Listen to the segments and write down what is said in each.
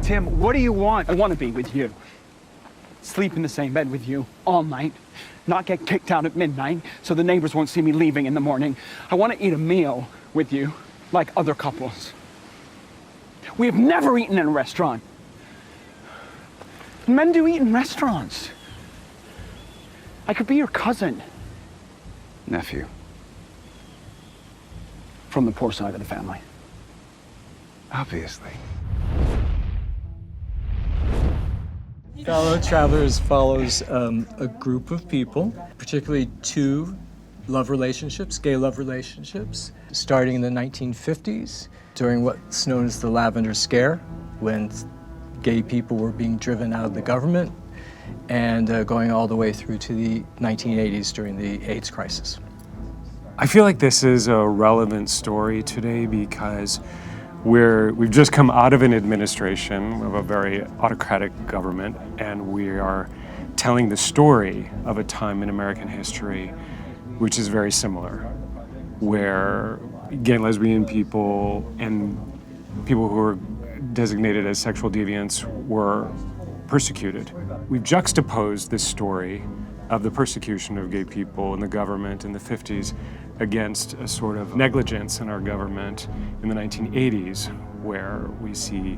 Tim, what do you want? I want to be with you. Sleep in the same bed with you all night. Not get kicked out at midnight so the neighbors won't see me leaving in the morning. I want to eat a meal with you like other couples. We have never eaten in a restaurant. Men do eat in restaurants. I could be your cousin. Nephew. From the poor side of the family. Obviously. Fellow Travelers follows a group of people, particularly two love relationships, gay love relationships, starting in the 1950s during what's known as the Lavender Scare, when gay people were being driven out of the government, and going all the way through to the 1980s during the AIDS crisis. I feel like this is a relevant story today because we've just come out of an administration of a very autocratic government, and we are telling the story of a time in American history which is very similar, where gay and lesbian people and people who were designated as sexual deviants were persecuted. We've juxtaposed this story of the persecution of gay people in the government in the 50s against a sort of negligence in our government in the 1980s, where we see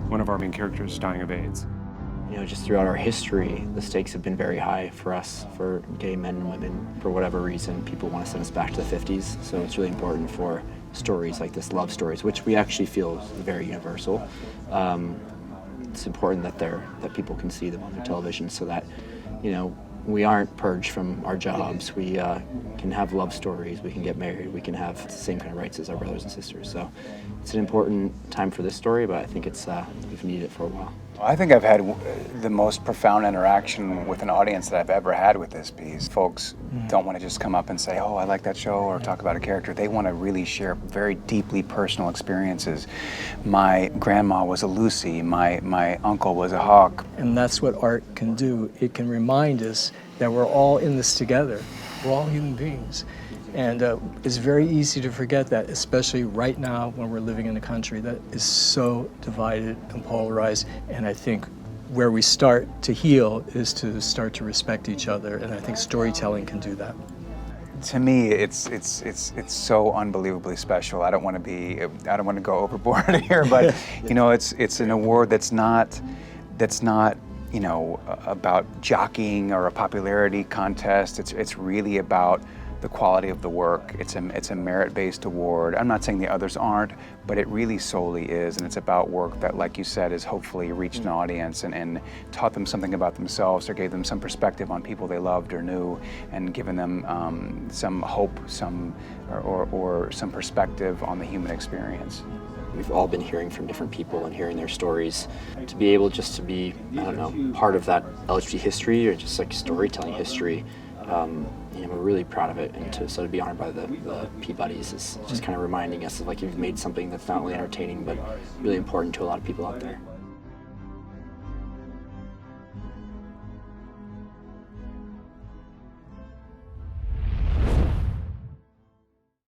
one of our main characters dying of AIDS. You know, just throughout our history, the stakes have been very high for us, for gay men and women. For whatever reason, people want to send us back to the 50s, so it's really important for stories like this, love stories, which we actually feel is very universal. It's important that people can see them on their television so that, you know, we aren't purged from our jobs. We can have love stories, we can get married, we can have the same kind of rights as our brothers and sisters. So it's an important time for this story, but I think we've needed it for a while. I think I've had the most profound interaction with an audience that I've ever had with this piece. Folks don't want to just come up and say, oh, I like that show, or talk about a character. They want to really share very deeply personal experiences. My grandma was a Lucy, my uncle was a hawk. And that's what art can do. It can remind us that we're all in this together. We're all human beings. And it's very easy to forget that, especially right now when we're living in a country that is so divided and polarized. And I think where we start to heal is to start to respect each other. And I think storytelling can do that. To me, it's so unbelievably special. I don't want to go overboard here, but you know, it's an award that's not you know, about jockeying or a popularity contest. It's really about the quality of the work. It's a merit-based award. I'm not saying the others aren't, but it really solely is, and it's about work that, like you said, has hopefully reached an audience and taught them something about themselves, or gave them some perspective on people they loved or knew, and given them some hope, or some perspective on the human experience. We've all been hearing from different people and hearing their stories. To be able just to be, I don't know, part of that LGBT history, or just like storytelling history, you know, we're really proud of it, and to be honored by the Peabodys is just kind of reminding us of, like, you've made something that's not only entertaining but really important to a lot of people out there.